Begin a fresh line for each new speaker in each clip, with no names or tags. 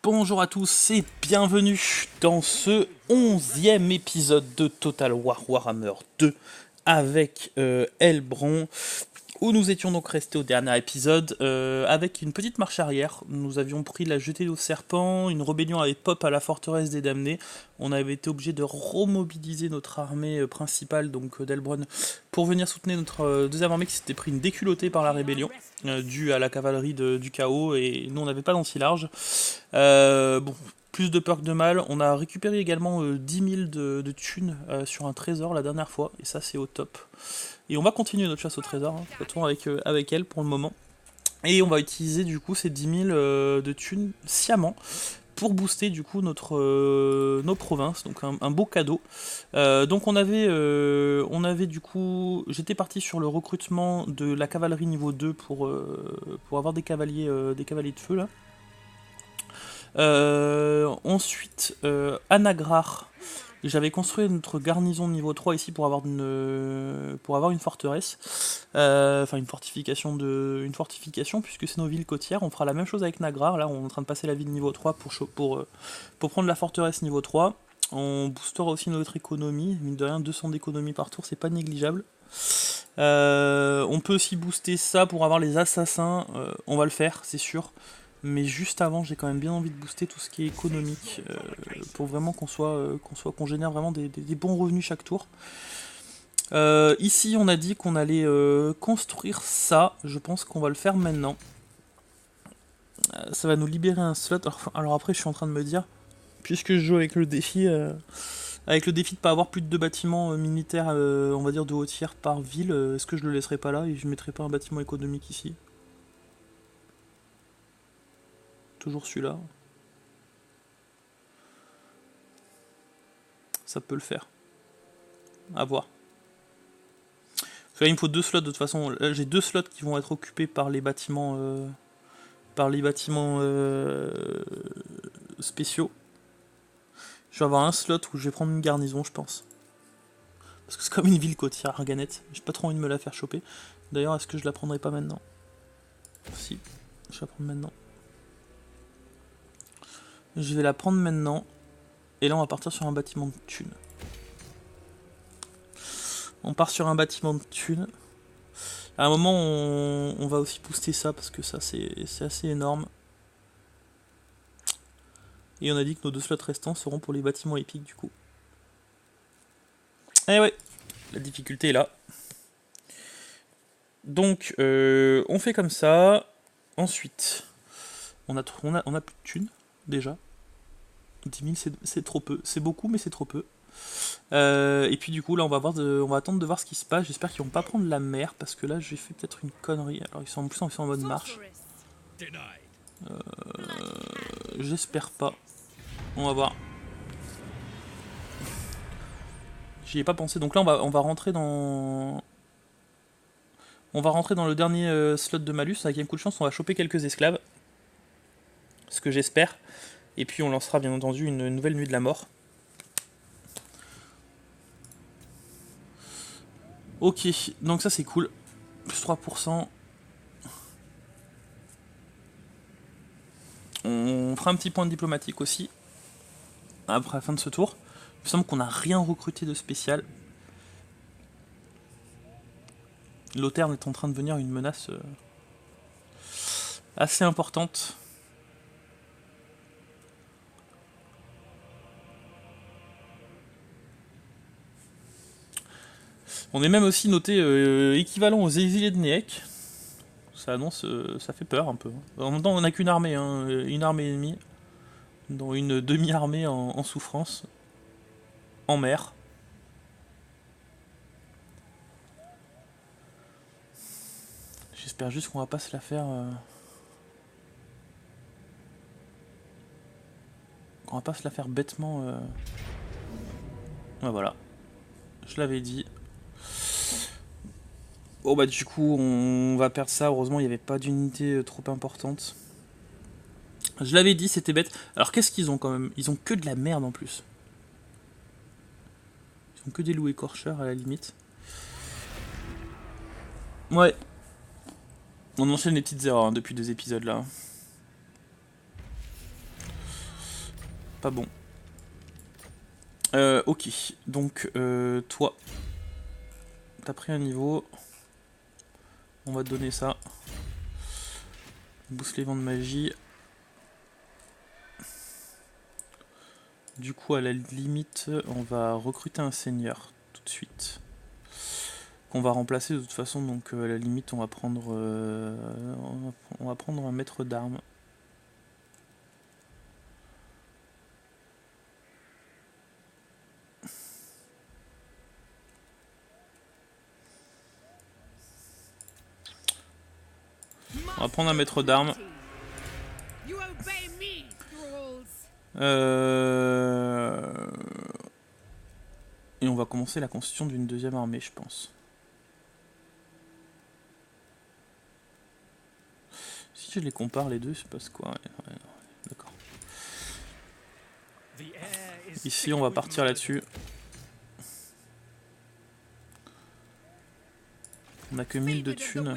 Bonjour à tous et bienvenue dans ce 11e épisode de Total War Warhammer 2 avec Elbron, où nous étions donc restés au dernier épisode avec une petite marche arrière. Nous avions pris la jetée au serpent, une rébellion avait pop à la forteresse des damnés. On avait été obligé de remobiliser notre armée principale, donc d'Elbron, pour venir soutenir notre deuxième armée qui s'était pris une déculottée par la rébellion, due à la cavalerie du chaos, et nous on n'avait pas d'anti-large. Bon, plus de peur que de mal. On a récupéré également 10 000 de thunes sur un trésor la dernière fois, et ça c'est au top. Et on va continuer notre chasse au trésor, hein, de toute façon avec elle pour le moment. Et on va utiliser du coup ces 10 000 de thunes sciemment pour booster du coup nos provinces, donc un beau cadeau. Donc on avait du coup, j'étais parti sur le recrutement de la cavalerie niveau 2 pour avoir des cavaliers de feu là. Ensuite, Anagrar. J'avais construit notre garnison niveau 3 ici pour avoir une forteresse. Enfin, une fortification, puisque c'est nos villes côtières. On fera la même chose avec Nagrar. Là, on est en train de passer la ville niveau 3 pour prendre la forteresse niveau 3. On boostera aussi notre économie. Mine de rien, 200 d'économie par tour, c'est pas négligeable. On peut aussi booster ça pour avoir les assassins. On va le faire, c'est sûr. Mais juste avant, j'ai quand même bien envie de booster tout ce qui est économique pour vraiment qu'on génère vraiment des bons revenus chaque tour. Ici, on a dit qu'on allait construire ça. Je pense qu'on va le faire maintenant. Ça va nous libérer un slot. Alors après, je suis en train de me dire, puisque je joue avec le défi de pas avoir plus de 2 bâtiments militaires, on va dire de haut tiers par ville, est-ce que je le laisserai pas là et je mettrai pas un bâtiment économique ici? Toujours celui-là. Ça peut le faire. À voir. Parce que là, il me faut 2 slots de toute façon. Là, j'ai 2 slots qui vont être occupés par les bâtiments, spéciaux. Je vais avoir un slot où je vais prendre une garnison, je pense. Parce que c'est comme une ville côtière, Arganet. J'ai pas trop envie de me la faire choper. D'ailleurs, est-ce que je la prendrai pas maintenant? Si, je vais la prendre maintenant. Je vais la prendre maintenant. Et là, on va partir sur un bâtiment de thunes. On part sur un bâtiment de thunes. À un moment, on va aussi booster ça parce que ça, c'est assez énorme. Et on a dit que nos 2 slots restants seront pour les bâtiments épiques du coup. Eh ouais, la difficulté est là. Donc, on fait comme ça. Ensuite, on a plus de thunes, déjà. 10 000, c'est trop peu. C'est beaucoup, mais c'est trop peu. Et puis du coup, là, on va attendre de voir ce qui se passe. J'espère qu'ils vont pas prendre la mer, parce que là, j'ai fait peut-être une connerie. Alors, ils sont en mode marche. J'espère pas. On va voir. J'y ai pas pensé. Donc là, on va rentrer dans... On va rentrer dans le dernier slot de malus. Avec un coup de chance, on va choper quelques esclaves. Ce que j'espère. Et puis on lancera bien entendu une nouvelle nuit de la mort. Ok, donc ça c'est cool. Plus 3%. On fera un petit point diplomatique aussi. Après la fin de ce tour. Il me semble qu'on n'a rien recruté de spécial. Lothaire est en train de devenir une menace assez importante. On est même aussi noté équivalent aux exilés de Néec. Ça annonce, ça fait peur un peu. En même temps, on n'a qu'une armée, hein, une armée ennemie, dont une demi-armée en souffrance, en mer. J'espère juste qu'on va pas se la faire. Qu'on va pas se la faire bêtement. Ouais, voilà. Je l'avais dit. Bon bah du coup on va perdre ça. Heureusement il n'y avait pas d'unité trop importante. Je l'avais dit, c'était bête. Alors qu'est-ce qu'ils ont quand même? Ils ont que de la merde en plus. Ils ont que des loups écorcheurs à la limite. Ouais. On enchaîne les petites erreurs hein, depuis 2 épisodes là. Pas bon. Ok, donc toi, t'as pris un niveau. On va te donner ça. Boost les vents de magie. Du coup, à la limite, on va recruter un seigneur tout de suite. Qu'on va remplacer de toute façon, donc à la limite, on va prendre un maître d'armes. On va prendre un maître d'armes. Et on va commencer la constitution d'une deuxième armée, je pense. Si je les compare les deux, c'est parce quoi. Ouais, d'accord. Ici, on va partir là-dessus. On n'a que 1000 de thunes.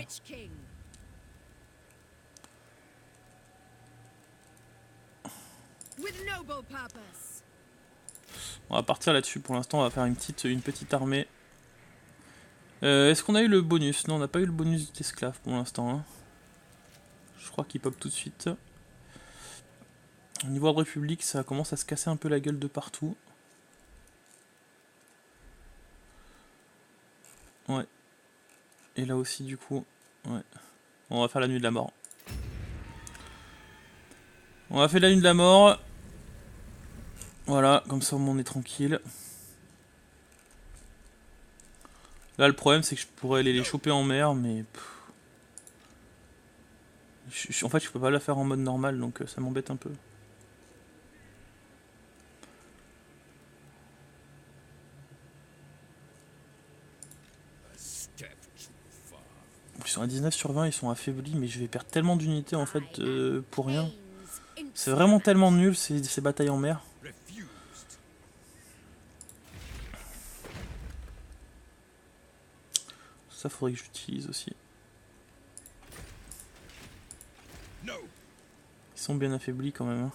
On va partir là-dessus. Pour l'instant, on va faire une petite armée. Est-ce qu'on a eu le bonus? Non, on n'a pas eu le bonus d'esclave pour l'instant. Hein. Je crois qu'il pop tout de suite. Au niveau de République, ça commence à se casser un peu la gueule de partout. Ouais. Et là aussi, du coup. Ouais. On va faire la nuit de la mort. On va faire la nuit de la mort. Voilà, comme ça on est tranquille. Là, le problème, c'est que je pourrais aller les choper en mer, mais... En fait, je peux pas la faire en mode normal, donc ça m'embête un peu. Ils sont à 19 sur 20, ils sont affaiblis, mais je vais perdre tellement d'unités en fait pour rien. C'est vraiment tellement nul ces batailles en mer. Ça faudrait que j'utilise aussi. Ils sont bien affaiblis quand même. Hein.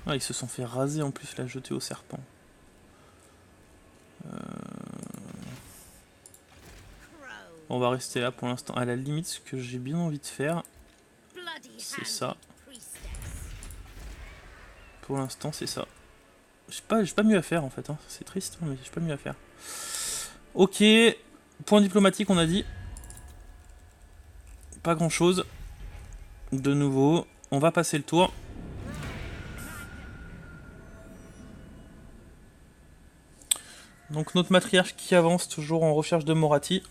Ah, ils se sont fait raser en plus, la jeter au serpent. On va rester là pour l'instant. À la limite, ce que j'ai bien envie de faire, c'est ça. Pour l'instant, c'est ça. J'ai pas mieux à faire en fait. Hein. C'est triste, mais j'ai pas mieux à faire. Ok. Point diplomatique, on a dit. Pas grand chose. De nouveau. On va passer le tour. Donc notre matriarche qui avance toujours en recherche de Moratti.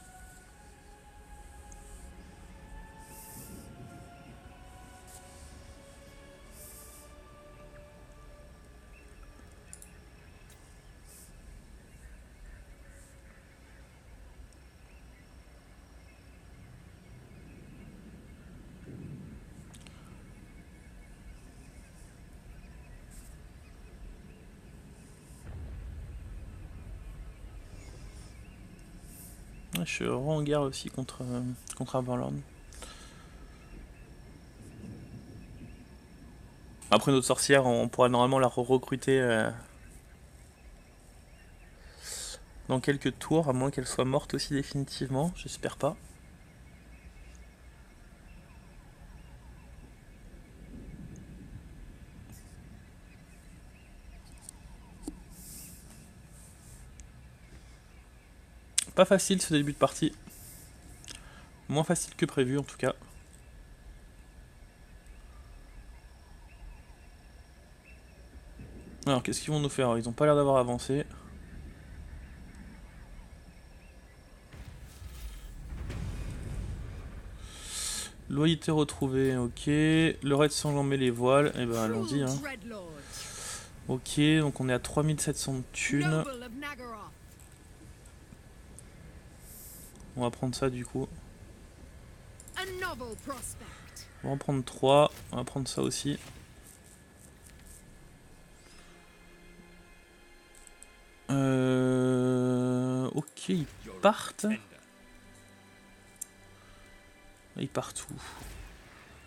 Je suis en guerre aussi contre Averland. Après notre sorcière, on pourra normalement la recruter dans quelques tours, à moins qu'elle soit morte aussi définitivement, j'espère pas. Pas facile ce début de partie. Moins facile que prévu en tout cas. Alors qu'est-ce qu'ils vont nous faire? Ils ont pas l'air d'avoir avancé. Loyauté retrouvée, ok. Le raid sans jamber les voiles, et ben allons-y. Hein. Ok, donc on est à 3700 de thunes. On va prendre ça du coup. On va en prendre 3. On va prendre ça aussi. Ok, ils partent. Ils partent où?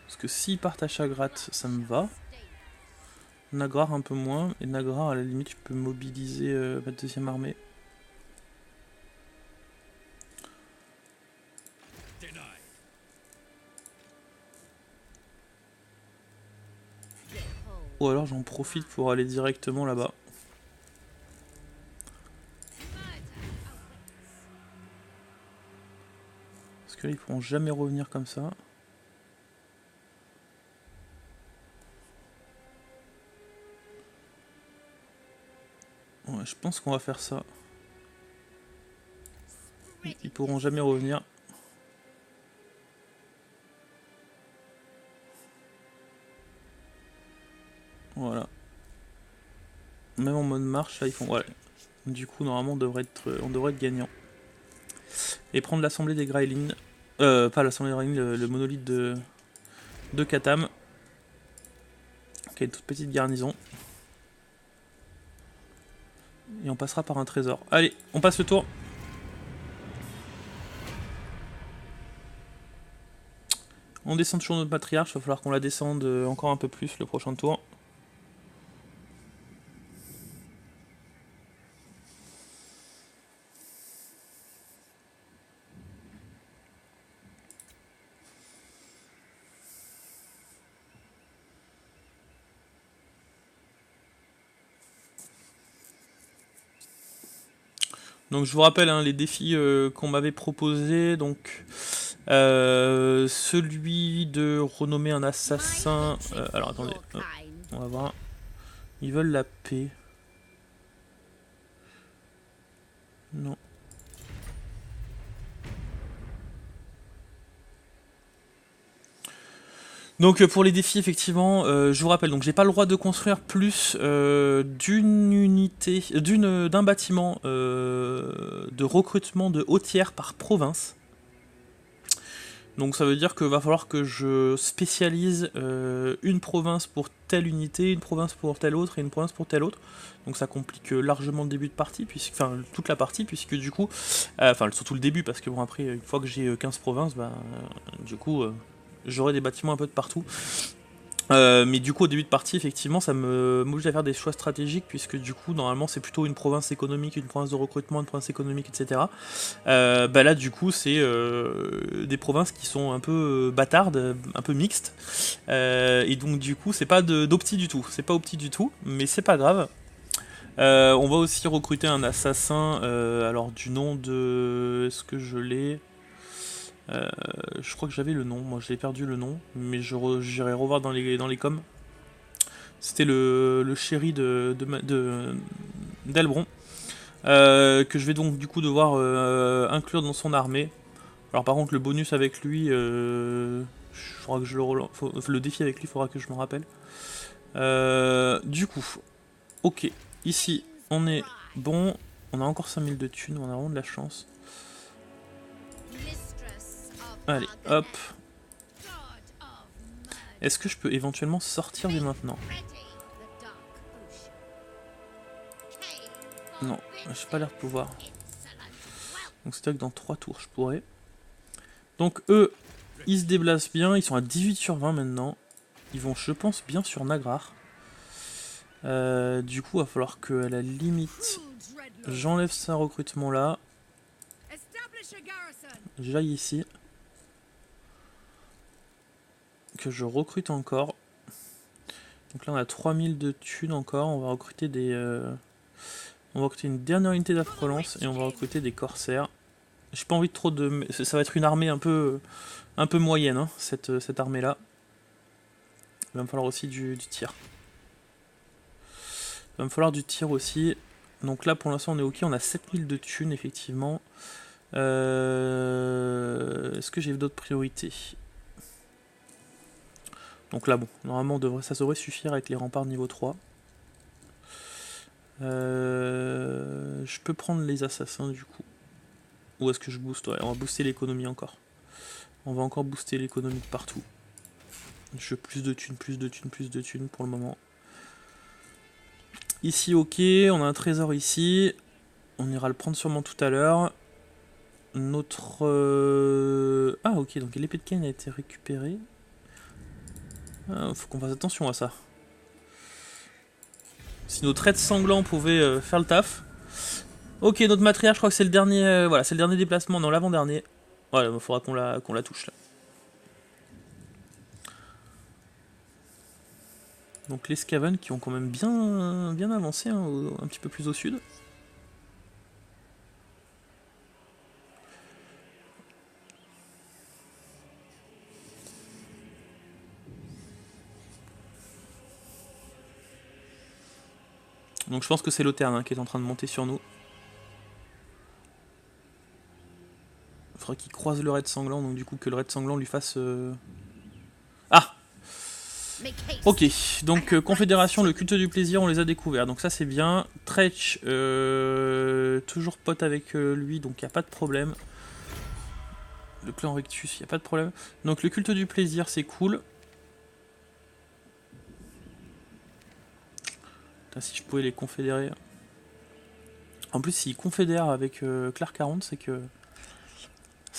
Parce que s'ils partent à Chagrat, ça me va. Nagrar un peu moins. Et Nagrar, à la limite, je peux mobiliser ma deuxième armée. Ou alors j'en profite pour aller directement là-bas. Parce que là, ils pourront jamais revenir comme ça. Ouais, je pense qu'on va faire ça. Ils pourront jamais revenir. Voilà. Même en mode marche, là, ils font... Voilà. Du coup, normalement, on devrait être gagnant. Et prendre l'assemblée des Graelin. Pas l'assemblée des Graelin, le monolithe de Katam. Qui a une toute petite garnison. Et on passera par un trésor. Allez, on passe le tour. On descend toujours notre matriarche, il va falloir qu'on la descende encore un peu plus le prochain tour. Donc je vous rappelle hein, les défis qu'on m'avait proposés. Donc celui de renommer un assassin. Alors attendez, on va voir. Ils veulent la paix. Non. Donc pour les défis effectivement, je vous rappelle, donc j'ai pas le droit de construire plus d'une unité, d'un bâtiment de recrutement de haut tiers par province. Donc ça veut dire qu'il va falloir que je spécialise une province pour telle unité, une province pour telle autre et une province pour telle autre. Donc ça complique largement le début de partie, enfin toute la partie, puisque du coup, enfin surtout le début, parce que bon après, une fois que j'ai 15 provinces, bah, du coup j'aurai des bâtiments un peu de partout. Mais du coup au début de partie effectivement ça m'oblige à faire des choix stratégiques puisque du coup normalement c'est plutôt une province économique, une province de recrutement, une province économique etc. Bah là du coup c'est des provinces qui sont un peu bâtardes, un peu mixtes et donc du coup c'est pas d'opti du tout, c'est pas opti du tout mais c'est pas grave. On va aussi recruter un assassin alors du nom de... Est-ce que je l'ai je crois que j'avais le nom, moi j'ai perdu le nom, mais j'irai revoir dans les coms. C'était le chéri d'Elbron, que je vais donc du coup devoir inclure dans son armée. Alors par contre le bonus avec lui, faudra que je le défi avec lui, il faudra que je me rappelle. Du coup, ok, ici on est bon, on a encore 5000 de thunes, on a vraiment de la chance. Allez, hop. Est-ce que je peux éventuellement sortir dès maintenant? Non, j'ai pas l'air de pouvoir. Donc c'est-à-dire que dans 3 tours je pourrais. Donc eux, ils se déplacent bien, ils sont à 18 sur 20 maintenant. Ils vont, je pense, bien sur Nagrar. Du coup, il va falloir que, à la limite, j'enlève ce recrutement là. J'aille ici. Que je recrute encore. Donc là, on a 3000 de thunes encore. On va recruter des... on va recruter une dernière unité d'afrelance et on va recruter des corsaires. J'ai pas envie de trop de... Ça va être une armée un peu moyenne, hein, cette armée-là. Il va me falloir aussi du tir. Il va me falloir du tir aussi. Donc là, pour l'instant, on est ok. On a 7000 de thunes, effectivement. Est-ce que j'ai d'autres priorités? Donc là, bon, normalement, ça devrait suffire avec les remparts niveau 3. Je peux prendre les assassins, du coup. Ou est-ce que je booste? Ouais, on va booster l'économie encore. On va encore booster l'économie de partout. Je veux plus de thunes, plus de thunes, plus de thunes pour le moment. Ici, ok, on a un trésor ici. On ira le prendre sûrement tout à l'heure. Notre... Ah ok, donc l'épée de Cain a été récupérée. Faut qu'on fasse attention à ça. Si nos traits sanglants pouvaient faire le taf. Ok, notre matriarche, je crois que c'est le dernier. Voilà, c'est le dernier déplacement, non, l'avant-dernier. Voilà, il faudra qu'on la touche là. Donc les Skaven qui ont quand même bien avancé, hein, un petit peu plus au sud. Donc je pense que c'est l'Auterne hein, qui est en train de monter sur nous. Il faudra qu'il croise le raid sanglant, donc du coup que le raid sanglant lui fasse... Ah! Ok, donc Confédération, le culte du plaisir, on les a découverts, donc ça c'est bien. Tretch, toujours pote avec lui, donc il n'y a pas de problème. Le clan Rectus, il n'y a pas de problème. Donc le culte du plaisir, c'est cool. Putain, si je pouvais les confédérer. En plus, s'ils confédèrent avec Clark 40, c'est qu'ils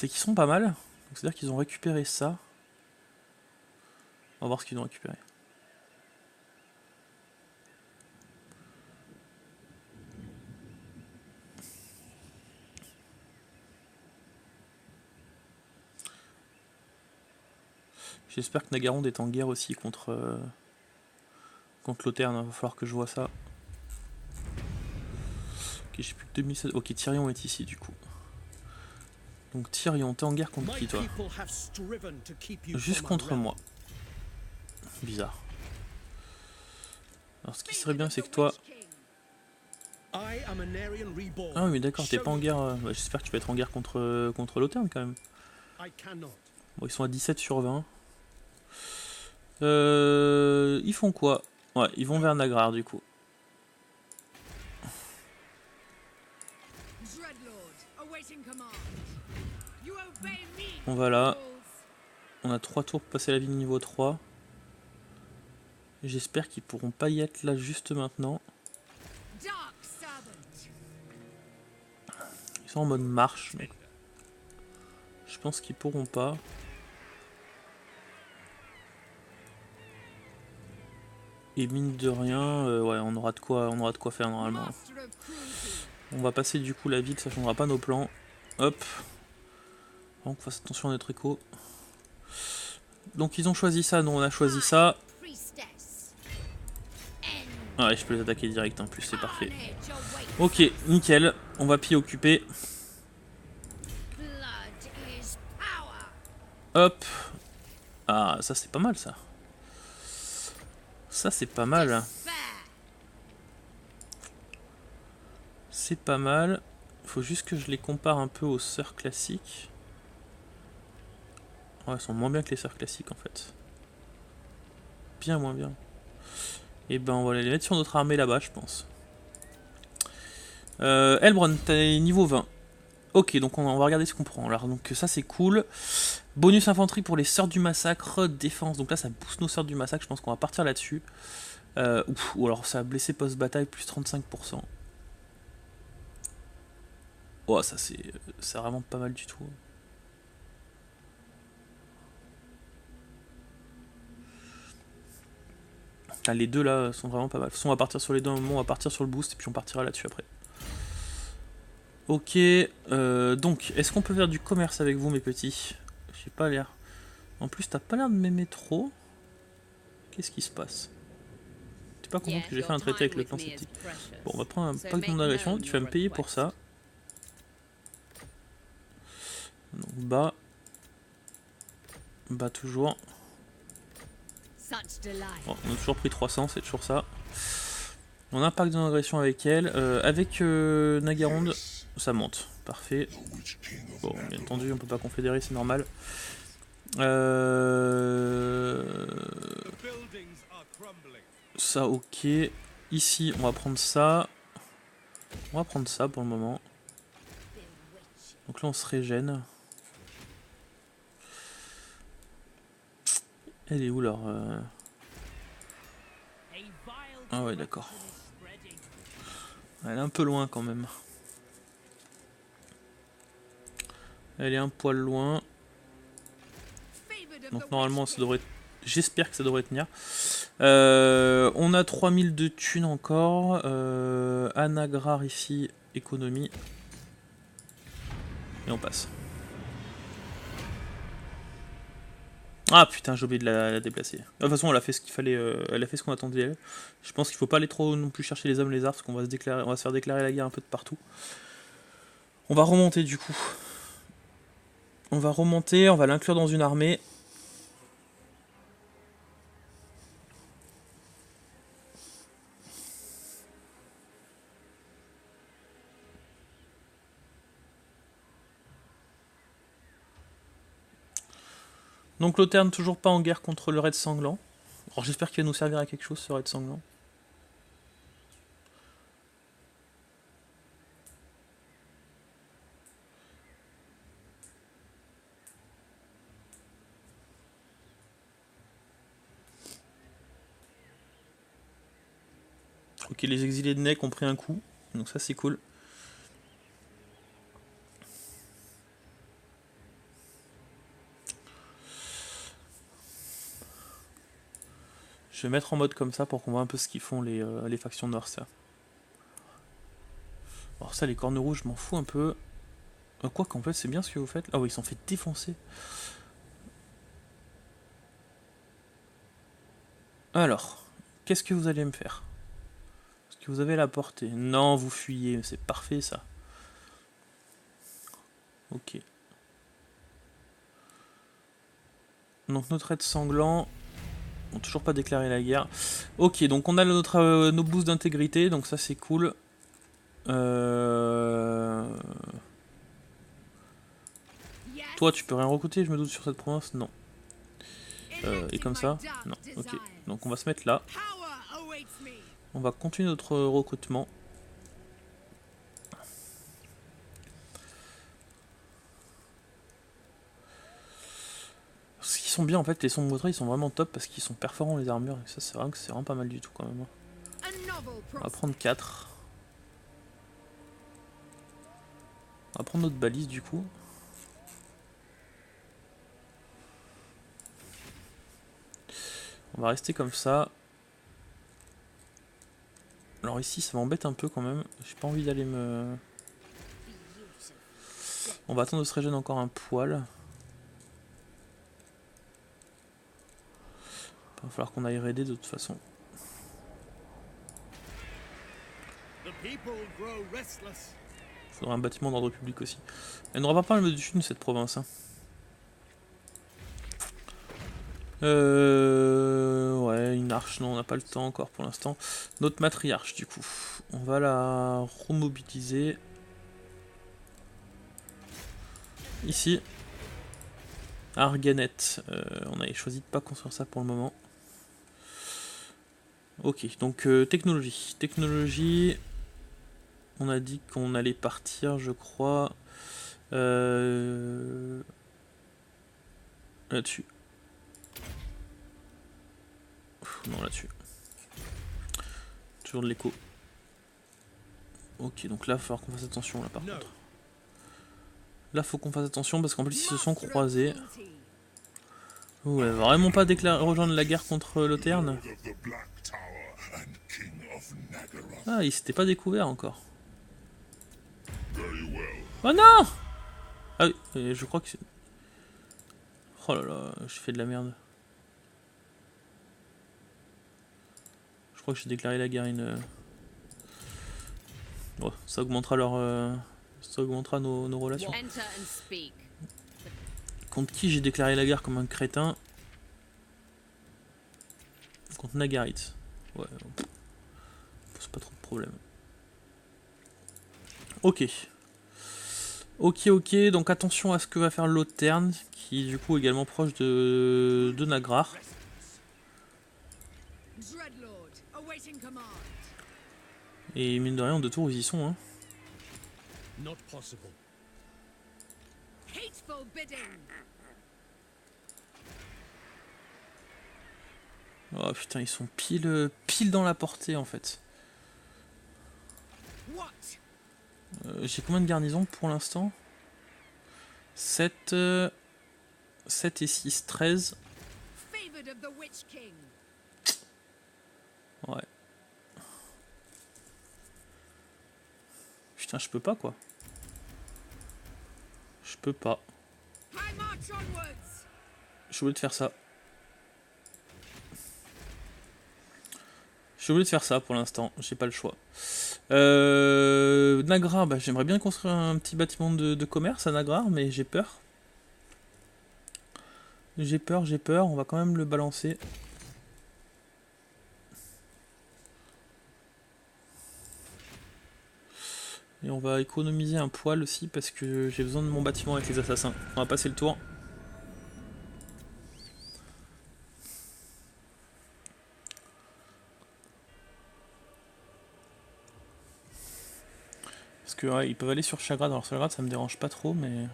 sont pas mal. C'est-à-dire qu'ils ont récupéré ça. On va voir ce qu'ils ont récupéré. J'espère que Nagaronde est en guerre aussi contre l'Auterne. Il va falloir que je vois ça. Ok, j'ai plus que 2016. Ok, Tyrion est ici du coup. Donc Tyrion, t'es en guerre contre qui toi? Juste contre moi. Bizarre. Alors ce qui serait bien c'est que toi... Ah oui mais d'accord, t'es pas en guerre... Bah, j'espère que tu vas être en guerre contre l'Auterne quand même. Bon, ils sont à 17 sur 20. Ils font quoi? Ouais, ils vont vers Nagrar du coup. On va là. On a 3 tours pour passer la ville niveau 3. J'espère qu'ils pourront pas y être là juste maintenant. Ils sont en mode marche, mais je pense qu'ils pourront pas. Et mine de rien, ouais, on aura de quoi faire normalement. On va passer du coup la ville, ça changera pas nos plans. Hop. Donc on fasse attention à notre écho. Donc ils ont choisi ça, nous on a choisi ça. Ah ouais, je peux les attaquer direct en plus, c'est parfait. Ok, nickel, on va pied occuper. Hop. Ah, ça c'est pas mal ça. Ça c'est pas mal. C'est pas mal. Faut juste que je les compare un peu aux sœurs classiques. Ouais, elles sont moins bien que les sœurs classiques en fait. Bien moins bien. Et ben on va les mettre sur notre armée là-bas je pense. Elbron, t'es niveau 20. Ok, donc on va regarder ce qu'on prend. Alors donc ça c'est cool. Bonus infanterie pour les sœurs du massacre, défense. Donc là ça booste nos sœurs du massacre, je pense qu'on va partir là-dessus. Ou alors ça a blessé post-bataille plus 35%. Oh ça c'est vraiment pas mal du tout. Ah, les deux là sont vraiment pas mal. De toute façon on va partir sur les deux à un moment, on va partir sur le boost et puis on partira là-dessus après. Ok, donc est-ce qu'on peut faire du commerce avec vous mes petits? J'ai pas l'air. En plus t'as pas l'air de m'aimer trop. Qu'est-ce qui se passe? T'es pas content que j'ai fait un traité avec le clan sceptique? Bon on va prendre un pack de d'agression, tu vas me payer pour ça. Donc bas. Bas toujours. Bon, on a toujours pris 300, c'est toujours ça. On a un pack d'agression avec elle. Avec Nagaronde, ça monte. Parfait. Bon, bien entendu, on peut pas confédérer, c'est normal. Ça, ok. Ici, on va prendre ça. On va prendre ça pour le moment. Donc là, on se régène. Elle est où leur... Ah ouais, d'accord. Elle est un peu loin quand même. Elle est un poil loin. Donc normalement ça devrait J'espère que ça devrait tenir. On a 3000 de thunes encore. Anagrar ici, économie. Et on passe. Ah putain, j'ai oublié de la déplacer. De toute façon, elle a fait ce qu'il fallait. Elle a fait ce qu'on attendait d'elle. Je pense qu'il faut pas aller trop non plus chercher les hommes lézards parce qu'on va on va se faire déclarer la guerre un peu de partout. On va remonter du coup. On va remonter, on va l'inclure dans une armée. Donc Loterne toujours pas en guerre contre le raid sanglant. Alors j'espère qu'il va nous servir à quelque chose ce raid sanglant. Ok, les exilés de Neck ont pris un coup, donc ça c'est cool. Je vais mettre en mode comme ça pour qu'on voit un peu ce qu'ils font les factions nord, ça. Alors ça, les cornes rouges, je m'en fous un peu. Quoi qu'en fait, c'est bien ce que vous faites. Ah oui, ils s'en fait défoncer. Alors, qu'est-ce que vous allez me faire? Est-ce que vous avez la portée? Non, vous fuyez, c'est parfait ça. Ok. Donc notre raid sanglant, on n'a toujours pas déclaré la guerre. Ok, donc on a nos boosts d'intégrité, donc ça c'est cool. Toi, tu peux rien recruter, je me doute, sur cette province? Non. Et comme ça? Non. Ok. Donc on va se mettre là. On va continuer notre recrutement. Ce qui sont bien en fait, les sombres ils sont vraiment top parce qu'ils sont perforants les armures. Et ça, c'est vraiment pas mal du tout quand même. On va prendre 4. On va prendre notre balise du coup. On va rester comme ça. Alors ici ça m'embête un peu quand même. J'ai pas envie d'aller me... On va attendre de se régénérer encore un poil. Il va falloir qu'on aille raider de toute façon. Il faudra un bâtiment d'ordre public aussi. Elle n'aura pas mal de thunes cette province. Hein. Ouais, une arche, non, on n'a pas le temps encore pour l'instant. Notre matriarche, du coup. On va la remobiliser. Ici. Arganet. On avait choisi de pas construire ça pour le moment. Ok, donc technologie. Technologie. On a dit qu'on allait partir, je crois. Là-dessus. Non, là-dessus. Toujours de l'écho. Ok, donc là, il va falloir qu'on fasse attention, là, par contre. Là, faut qu'on fasse attention, parce qu'en plus, ils se sont croisés. Oh, elle va vraiment pas rejoindre la guerre contre Loterne. Ah, il s'était pas découvert encore. Oh non! Ah oui, je crois que c'est... Oh là là, je fais de la merde. Je crois que j'ai déclaré la guerre Bon, ça augmentera ça augmentera nos relations. Contre qui j'ai déclaré la guerre comme un crétin? Contre Nagarit. Ouais, c'est pas trop de problème. Ok. Ok, donc attention à ce que va faire Loterne, qui est du coup également proche de Nagrar. Et mine de rien, en 2 tours, ils y sont. Hein. Oh putain, ils sont pile dans la portée en fait. J'ai combien de garnisons pour l'instant? 7, 7 et 6, 13. Ouais. Putain, je peux pas quoi. Je peux pas. Je suis obligé de faire ça. Je suis obligé de faire ça pour l'instant, j'ai pas le choix. Nagra, bah, j'aimerais bien construire un petit bâtiment de commerce à Nagra, mais j'ai peur. J'ai peur, on va quand même le balancer. Et on va économiser un poil aussi parce que j'ai besoin de mon bâtiment avec les assassins. On va passer le tour. Parce que ouais, ils peuvent aller sur Chagrad. Alors Chagrad ça me dérange pas trop, mais...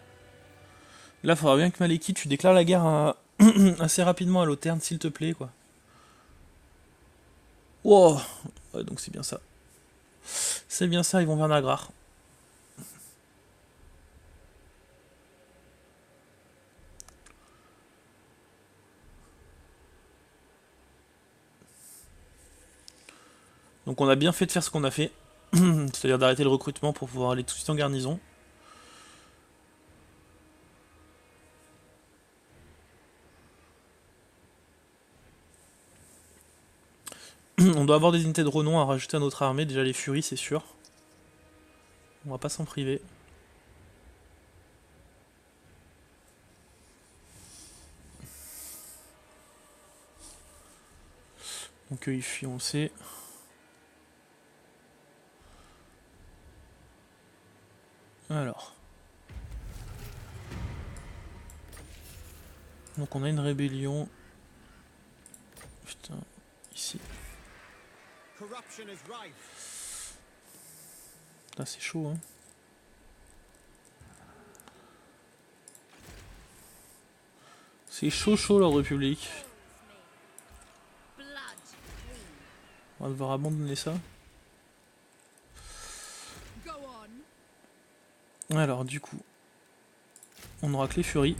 Là, il faudra bien que Maleki, tu déclares la guerre assez rapidement à l'Auterne, s'il te plaît, quoi. Wow. Ouais, donc c'est bien ça. C'est bien ça, ils vont vers Nagrar. Donc on a bien fait de faire ce qu'on a fait. C'est-à-dire d'arrêter le recrutement pour pouvoir aller tout de suite en garnison. On doit avoir des unités de renom à rajouter à notre armée. Déjà les furies, c'est sûr. On va pas s'en priver. Donc il fuit, on sait. Alors. Donc on a une rébellion. Putain, ici. Là c'est chaud, hein. C'est chaud la République. On va devoir abandonner ça. Alors du coup, on aura que les furies.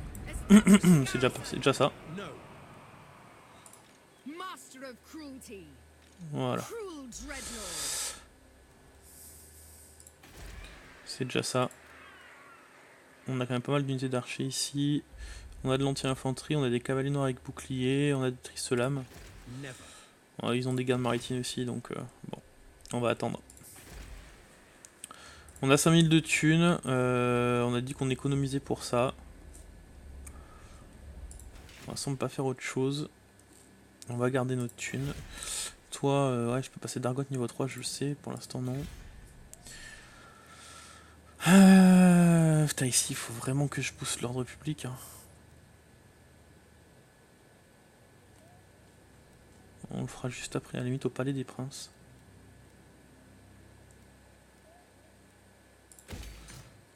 c'est déjà ça. Voilà. C'est déjà ça. On a quand même pas mal d'unités d'archers ici. On a de l'anti-infanterie, on a des cavaliers noirs avec boucliers, on a des tristelames. Ouais, ils ont des gardes maritimes aussi, donc bon, on va attendre. On a 5000 de thunes, on a dit qu'on économisait pour ça. On va semble pas faire autre chose. On va garder notre thune. Toi, ouais, je peux passer d'Argot niveau 3, je le sais, pour l'instant non. Putain, ici, il faut vraiment que je pousse l'ordre public. Hein. On le fera juste après, à la limite, au Palais des Princes.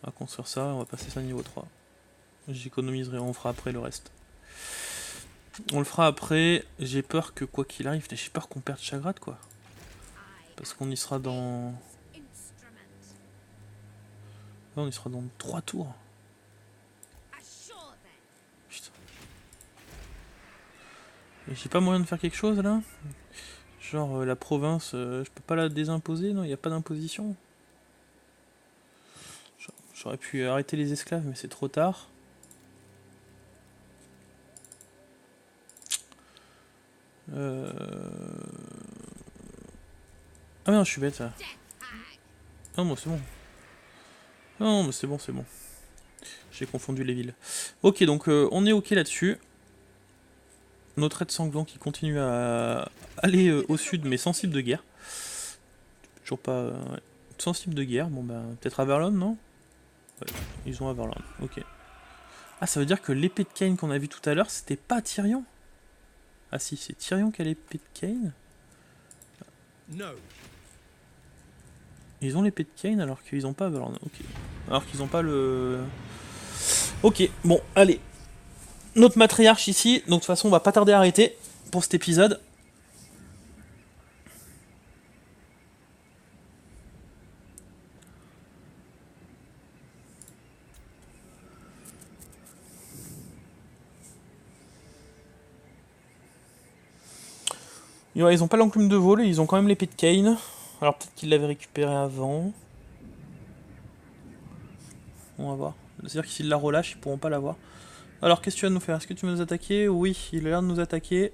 On va construire ça, on va passer ça niveau 3. J'économiserai, on fera après le reste. On le fera après, j'ai peur que quoi qu'il arrive, j'ai peur qu'on perde Chagrad quoi. Parce qu'on y sera dans... Là, on y sera dans 3 tours. Putain. Et j'ai pas moyen de faire quelque chose là? Genre la province, je peux pas la désimposer, non? Il n'y a pas d'imposition? J'aurais pu arrêter les esclaves, mais c'est trop tard. Ah non, je suis bête là. Non, moi c'est bon. Non, mais c'est bon, c'est bon. J'ai confondu les villes. Ok, donc on est ok là-dessus. Notre aide sanglant qui continue à aller au sud, mais sensible de guerre. Toujours pas... ouais. Sensible de guerre, bon bah peut-être Averlon, non? Ouais, ils ont Averlon, ok. Ah, ça veut dire que l'épée de Kain qu'on a vu tout à l'heure, c'était pas Tyrion? Ah si, c'est Tyrion qui a l'épée de Kain? Ils ont l'épée de Kain alors qu'ils ont pas Averlon, ok. Alors qu'ils ont pas le... Ok, bon, allez. Notre matriarche ici, donc de toute façon on va pas tarder à arrêter pour cet épisode. Et ouais, ils ont pas l'enclume de vol et ils ont quand même l'épée de Kane. Alors peut-être qu'ils l'avaient récupéré avant. On va voir. C'est-à-dire que s'ils la relâchent, ils pourront pas l'avoir. Alors qu'est-ce que tu vas nous faire? Est-ce que tu veux nous attaquer? Oui, il a l'air de nous attaquer.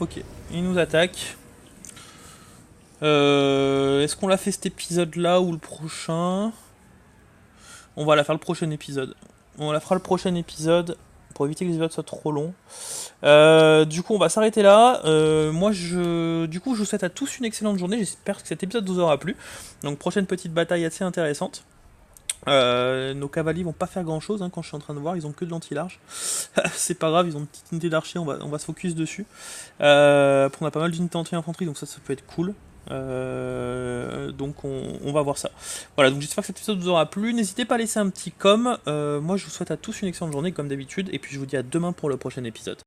Ok, il nous attaque. Est-ce qu'on l'a fait cet épisode-là ou le prochain? On va la faire le prochain épisode. On la fera le prochain épisode pour éviter que les épisodes soient trop longs. Du coup, on va s'arrêter là. Du coup, je vous souhaite à tous une excellente journée. J'espère que cet épisode vous aura plu. Donc, prochaine petite bataille assez intéressante. Nos cavaliers vont pas faire grand chose quand je suis en train de voir, ils ont que de l'anti-large. C'est pas grave, ils ont une petite unité d'archer, on va se focus dessus. On a pas mal d'unités anti-infanterie, donc ça peut être cool. Donc on va voir ça. Voilà, donc j'espère que cet épisode vous aura plu. N'hésitez pas à laisser un petit com. Moi je vous souhaite à tous une excellente journée comme d'habitude, et puis je vous dis à demain pour le prochain épisode.